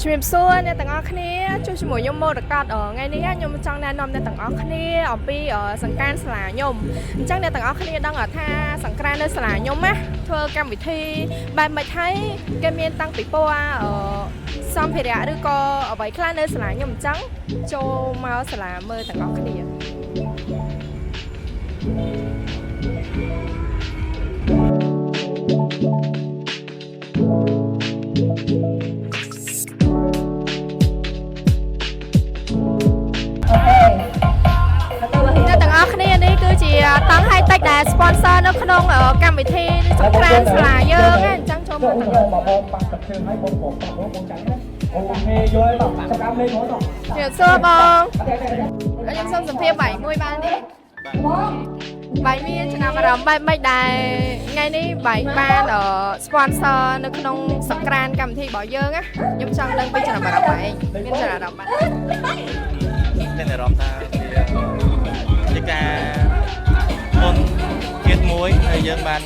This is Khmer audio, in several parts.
ជំរាបសួរអ្នកទាំងអស់គ្នាជួបជាមួយខ្ញុំមកកាត់ថ្ងៃនេះខ្ញុំចង់ណែនាំអ្នកទាំងអស់គ្នាអំពីសង្ក្រាន្តសាលាខ្ញុំអញ្ចឹងអ្នកទាំងអស់គ្នាដឹងថាសង្ក្រាន្តនៅសាលាខ្ញុំណាធ្វើកម្មវិធីបែបមិនហើយគេមានតាំងពីពណ៌សម្ភារៈឬក៏អ្វីខ្លះនៅសាលាខ្ញុំអញ្ចឹងចូលមកសាលាមើលទាំងអស់គ្នានេះគឺជាតង់ high-tech ដែល sponsor នៅក្នុងកម្មវិធីសង្ក្រាន្តសាលាយើងអញ្ចឹងចូលមកទាំងបងបាក់ទឹកជើងឲ្យបងចាញ់ណាអូខេយល់បងចាប់ដើមលេងហ្មងបងជំរាបសួរបងខ្ញុំសូមសម្ភាសបាយមួយបានទេបាយមានចំណាប់អារម្មណ៍បែបម៉េចដែរថ្ងៃនេះបាយបាន sponsor នៅក្នុងសង្ក្រាន្តកម្មវិធីរបស់យើងណាខ្ញុំចង់ដឹងពីចំណាប់អារម្មណ៍បាយមានចំណាប់អារម្មណ៍បានមានអារម្មណ៍ថាជាការមុនជាតិមួយហើយយើងបាន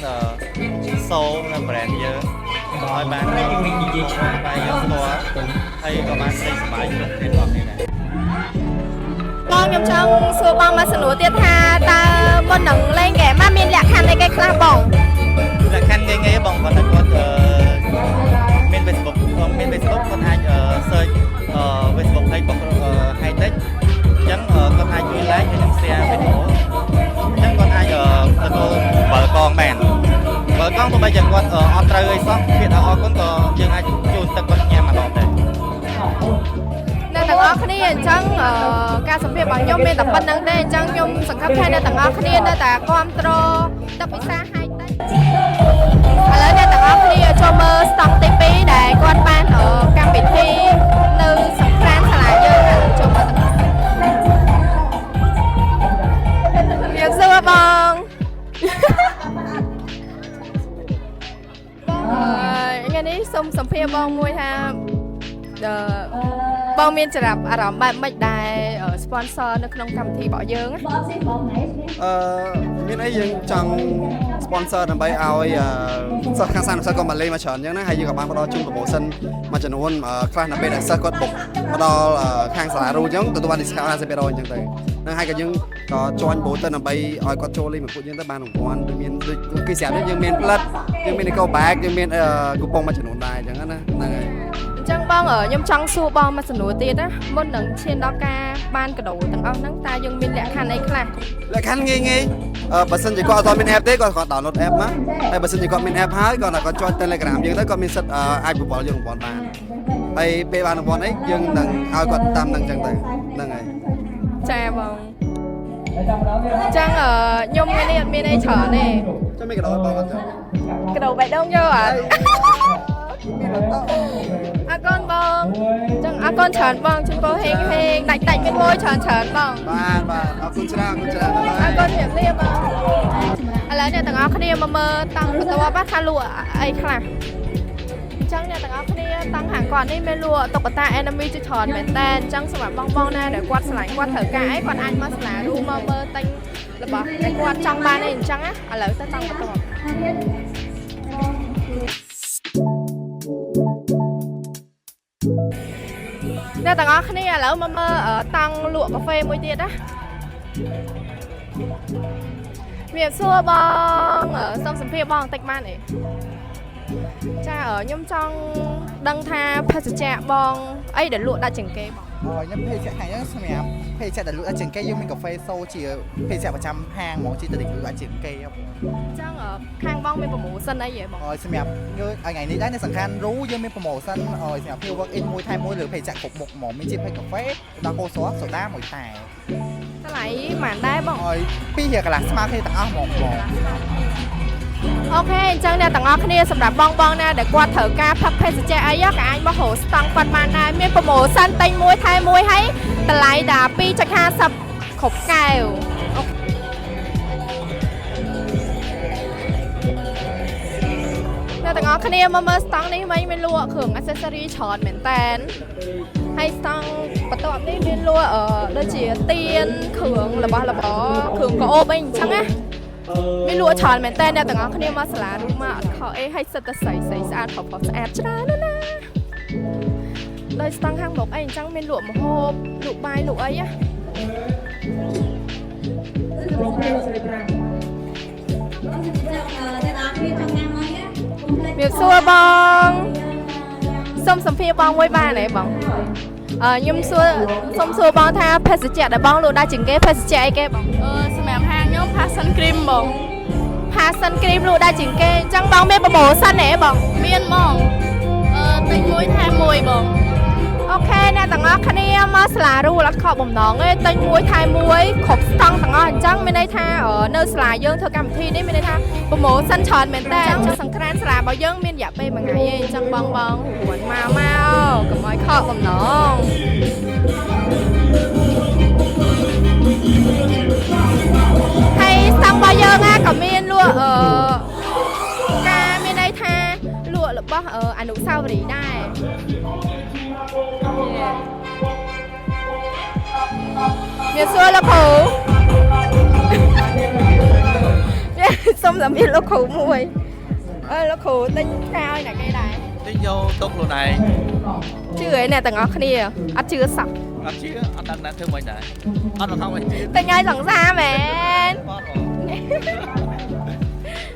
សូលនៅ brand យើងហើយបានបាយយើងស្គាល់ហើយក៏បានស្រីសប្បាយគ្រប់គ្នាបងនេះដែរបងខ្ញុំចង់សួរបងមកសំណួរទៀតថាតើមុននឹងលេងហ្គេមមានលក្ខខណ្ឌអីគេខ្លះបងលក្ខខណ្ឌងាយៗបងគាត់គាត់មាន Facebook គាត់អាច search Facebook page របស់ high-tech អញ្ចឹងគាត់អាចជួយ like ហើយនឹង share វីដេអូអញ្ចឹងគាត់អាចទទួលបើកងបានបើកងទោះបីជាគាត់អត់ត្រូវអីសោះគេថាអរគុណក៏យើងអាចជូនទឹកគាត់ញ៉ាំម្ដងដែរអ្នកទាំងអស់គ្នាអញ្ចឹងការសម្ភាសរបស់ខ្ញុំមានតែប៉ុណ្្នឹងទេអញ្ចឹងខ្ញុំសង្ឃឹមថាអ្នកទាំងអស់គ្នានៅតែគ្រប់គ្រងទឹកពិសា high-tech ឥឡូវអ្នកទាំងអស់គ្នាចូលមើលស្តង់ទី2ដែលគាត់បានកម្មវិធីនៅសង្ក្រាន្តសាលាយើងចូលមើលទាំងសួរបងថ្ងៃនេះសូមសម្ភាសបងមួយថាបងមានចំណាប់អារម្មណ៍បែបម៉េចដែរ sponsor នៅក្នុងកម្មវិធីរបស់យើងមានអីយើងចង់ sponsor ដើម្បីឲ្យសិស្សខាងសាស្ត្រគាត់មកលេងមកច្រើនអញ្ចឹងណាហើយយើងក៏បានផ្ដល់ជូន promotion មួយចំនួនខ្លះនៅពេលដែលសិស្សគាត់បុកមកដល់ខាងសាលារូអញ្ចឹងទទួលបាន discount 50%អញ្ចឹងទៅនឹងហើយក៏យើងក៏ join voter ដើម្បីឲ្យគាត់ចូលលេងមកពួកយើងទៅបានរង្វាន់ដូចមានដូចគេស្រាប់យើងមានផ្លិតយើងមាន eco bag យើងមានគូប៉ុងមួយចំនួនដែរអញ្ចឹងណាហ្នឹងហើយអញ្ចឹងបងខ្ញុំចង់សួរបងមួយសំណួរទៀតណាមុននឹងឈានដល់ការបានកាដូទាំងអស់ហ្នឹងតើយើងមានលក្ខខណ្ឌអីខ្លះលក្ខខណ្ឌងាយបើសិនជាគាត់អត់មាន app ទេគាត់ download app មកហើយបើសិនជាគាត់មាន app ហើយគាត់ចុច Telegram យើងទៅគាត់មានសិទ្ធអាចប្រព័ន្ធយើងរង្វាន់បានហើយពេលបានរង្វាន់អីយើងនឹងឲ្យគាត់តាមហ្នឹងអញ្ចឹងទៅហ្នឹងហើយចាបងអញ្ចឹងខ្ញុំថ្ងៃនេះអត់មានអីច្រើនទេចាំមានកាដូបងអត់កាដូបេះដូងយកអត់អរគុណបងអញ្ចឹងអរគុណច្រើនបងចំពោះហេងដាច់មានមួយច្រើនបងបាទអរគុណច្រើនអរគុណជំរាបលាបងឥឡូវអ្នកទាំងអស់គ្នាមកមើលតាំងបន្ទាប់ថាលក់អីខ្លះអញ្ចឹងអ្នកទាំងអស់គ្នាតាំងខាងគាត់នេះមានលក់តុក្កតា enemy ជាច្រើនមែនតើអញ្ចឹងសម្រាប់បងណាដែលគាត់ឆ្លាញ់គាត់ត្រូវការអីគាត់អាចមកសាលារូមកមើលទិញរបស់ដែលគាត់ចង់បានអីអញ្ចឹងណាឥឡូវទៅតាំងបន្ទាប់អ្នកទាំងអស់គ្នាឥឡូវមកមើលតាំងលក់កាហ្វេមួយទៀតណាមានសួរបងសូមសម្ភាសបងបន្តិចបានទេចាខ្ញុំចង់ដឹងថាភេសជ្ជៈបងអីដែលលក់ដាច់ជាងគេបងខ្ញុំភេសជ្ជៈខាងយើងសម្រាប់ភេសជ្ជៈដែលលក់ដាច់ជាងគេយើងមានកាហ្វេសូជាភេសជ្ជៈប្រចាំហាងហ្មងជាតលក់ដាច់ជាងគេអញ្ចឹងខាងបងមាន promotion អីហ៎បងសម្រាប់យើងថ្ងៃនេះដែរនៅសង្ខានរូយើងមាន promotion សម្រាប់ work in មួយថែមមួយលើភេសជ្ជៈគ្រប់មុខហ្មងមានជាភេសកាហ្វេដល់កូស្រស់សូដាមួយតែតម្លៃប៉ុន្មានដែរបង2រៀលកន្លះស្មើគ្នាទាំងអស់ហ្មងអូខេអញ្ចឹងអ្នកទាំងអស់គ្នាសម្រាប់បងណាដែលគាត់ត្រូវការផឹកភេសជ្ជៈអីក៏អាចមករកស្តង់គាត់បានដែរមាន promotion ទិញមួយថែមមួយហើយតម្លៃដល់ 2.50 គ្រប់កែវអ្នកទាំងអស់គ្នាមកមើលស្តង់នេះវិញមានលក់គ្រឿង accessory ច្រើនមែនតើហើយស្តង់បន្ទាប់នេះមានលក់ដូចជាទៀនគ្រឿងរបស់របរគ្រឿងកោបអីអញ្ចឹងណាមានលក់ច្រើនមែនតើអ្នកទាំងអស់គ្នាមកសាលារូបមកអត់ខកអីហើយសិតតែស្អាតស្អាតប្រផុសស្អាតច្រើនណាស់ណា អ đời tăng hàng một anh chẳng miên lụa một hộp lụa bài lụa ấy á việc xua bong xong sầm phi bong với ba này bong nhưng xua bong tha phê sẽ chẹt để bong lụa đa chỉnh cái phê sẽ chẹt cái bong sầm mèo hàng nhóm passion cream bong passion cream lụa đa chỉnh cái chẳng bong mê bổ xanh này bong miên bong tình mũi thay mùi bong ok nè tầng ở khăn em là ru là khó bồng nón ấy tên muối thay muối khóc tăng tầng ở trắng bên đây tha ở nơi là dương thôi cầm thi đấy bên đây tha bồng mổ xanh tròn bên ta cho sẵn khăn là bao dương miên dạ bê bằng ngày ấy trắng bong bong cuộn mau mau cầm mọi khó bồng nón hay xong bao dương á cầm miên luôn ở ca bên đây tha lụa là bó ở ảnh sau rồi đây miền xuôi là khổ xong rồi miền là khổ mùi ơi là khổ tính cao này cái này tính vô tốt luôn này chứ ấy nè tầng óc kia ăn chưa sọc ăn chứ ăn đang nãy thương mình này ăn là không phải tầng ngay sẵn ra mẹ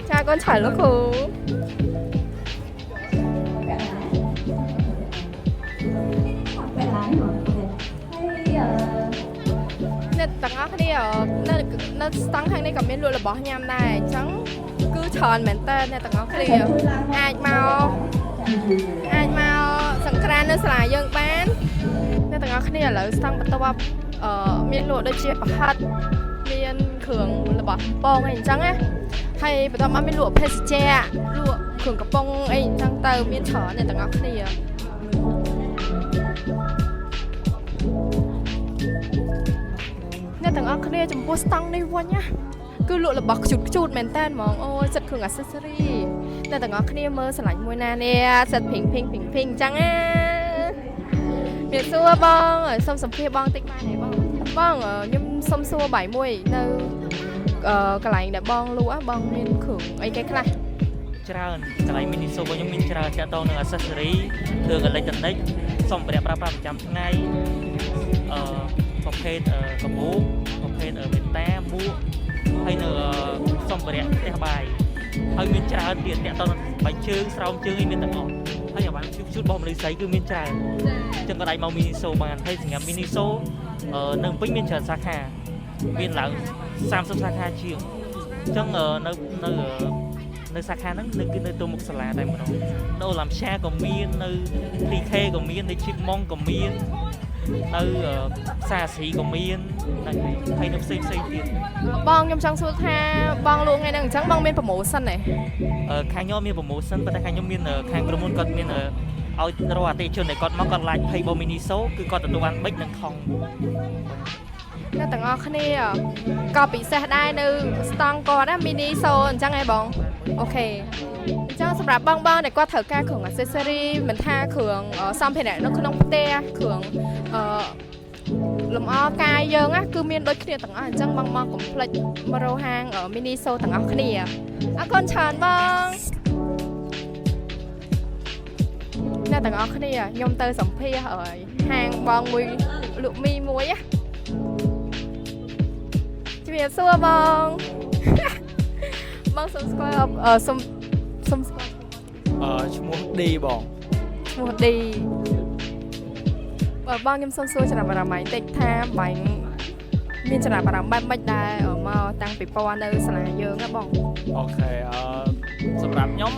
cha con chảy là khổ nè tầng óc kia nó tăng hàng này cầm miếng luôn là bỏ nhầm này trắng cứ tròn mền tên nè tầng óc kia ai mau sẵn kran nó là dân bán nè tầng óc kia là tăng bắt đầu miếng luôn đó chia bạc hạt miếng khưởng là bỏ bông ấy trắng á hay bắt đầu ăn miếng lụa phê che lụa khưởng cặp bông ấy trắng tờ miếng tròn nè tầng óc kia nè tầng óc kia chấm bút tăng đi qua nhá cứ lụa là bọc chút mền tên mong ôi giật khưởng accessory nè tầng óc kia mơ sờ lạnh môi na nè giật phình trắng á miền xua bong ở sông sầm phia bong tích mai này bong ở nhưng sông xua bảy mùi nơi cái lạnh để bong lúa bong miền khưởng ấy cái nàyច្រើនកន្លែង Miniso របស់ខ្ញុំមានច្រើនតាក់ទងនឹង accessory គ្រឿង electronic សម្ភារៈប្រើប្រាស់ប្រចាំថ្ងៃប្រភេទកាបូបប្រភេទមេតាមួកហើយនៅសម្ភារៈផ្ទះបាយហើយមានច្រើនទៀតតាក់ទងនឹងបាញ់ជើងស្រោមជើងឯមានទាំងអស់ហើយអ្វីជួតរបស់មនុស្សស្រីគឺមានច្រើនអញ្ចឹងកន្លែងមក Miniso បានហើយសម្រាប់ Miniso នៅពេញមានច្រើនសាខាមានឡើង30សាខាជាងអញ្ចឹងនៅសាខាហ្នឹងគឺនៅទូមុខសាលាតែម្ដងនៅអូឡាំឆាក៏មាននៅ PK ក៏មាននៅ Chipmunk ក៏មាននៅសាស៊ីក៏មានហើយនៅផ្សេងទៀតបងខ្ញុំចង់សួរថាបងលក់ថ្ងៃហ្នឹងអញ្ចឹងបងមាន promotion ទេខាងខ្ញុំមាន promotion ប៉ុន្តែខាងខ្ញុំមានខាងក្រុមហ៊ុនគាត់មានឲ្យរកអតិថិជនដែលគាត់មកគាត់ like page របស់ Miniso គឺគាត់ទទួលបានបិចនិងខំអ្នកទាំងអស់គ្នាក៏ពិសេសដែរនៅស្តង់គាត់ណា Miniso អញ្ចឹងឯងបងអូខេអញ្ចឹងសម្រាប់បងដែលគាត់ត្រូវការគ្រឿង accessory មិនថាគ្រឿងសម្ភារៈនៅក្នុងផ្ទះគ្រឿងលម្អកាយយើងណាគឺមានដូចគ្នាទាំងអស់អញ្ចឹងបងកុំភ្លេចមករកហាង Miniso ទាំងអស់គ្នាអរគុណច្រើនបងអ្នកទាំងអស់គ្នាខ្ញុំទៅសម្ភាសហាងបងមួយលក់មីមួយណាជំរាបសួរបងបងសុំស្គាល់សុំស្គាល់ឈ្មោះ D បងឈ្មោះ D បងខ្ញុំសុំសួរចំណាប់អារម្មណ៍បន្តិចថាបាញ់មានចំណាប់អារម្មណ៍បែបម៉េចដែរមកតាំងពីពណ៌នៅសាលាយើងណាបងអូខេសម្រាប់ខ្ញុំ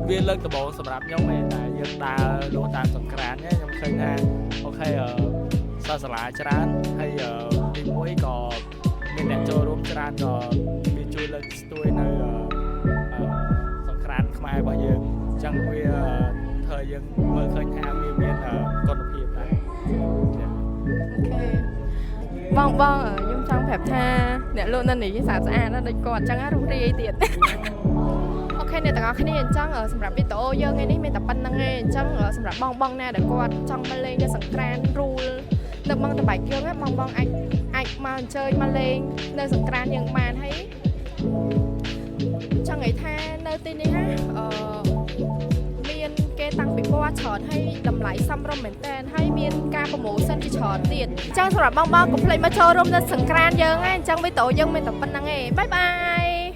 វាលើកដំបូងសម្រាប់ខ្ញុំឯងតែយើងដើរលក់តាមសង្ក្រានខ្ញុំឃើញថាអូខេសាលាច្រើនហើយទីមួយក៏មានអ្នកចូលរួមច្រើនក៏វាជួយលើកស្ទួយនៅសង្ក្រានខ្មែររបស់យើងអញ្ចឹងវាធ្វើយើងមើលឃើញថាវាមានគុណភាពដែរអូខេបងខ្ញុំចង់ប្រាប់ថាអ្នកលក់នៅនេះស្អាតណាស់ដូចគាត់អញ្ចឹងរុះរាយទៀតអូខេអ្នកទាំងអស់គ្នាអញ្ចឹងសម្រាប់វីដេអូយើងថ្ងៃនេះមានតែប៉ុណ្្នឹងឯងអញ្ចឹងសម្រាប់បងណាដែលគាត់ចង់មកលេងនៅសង្ក្រានរូលនៅបឹងតបែកយើងបងអាចមកអញ្ជើញមកលេងនៅសង្ក្រានយើងបានហើយចង់និយាយថានៅទីនេះមានគេតាំងពី ព្រោះឆោតឲ្យតម្លៃសមរម្យមែនតើហើយមានការប្រម៉ូសិនជាច្រើនទៀតអញ្ចឹងសម្រាប់បងកុំភ្លេចមកចូលរួមនៅសង្ក្រាន្តយើងណាអញ្ចឹងវីដេអូយើងមានតែប៉ុណ្្នឹងឯងបាយបាយ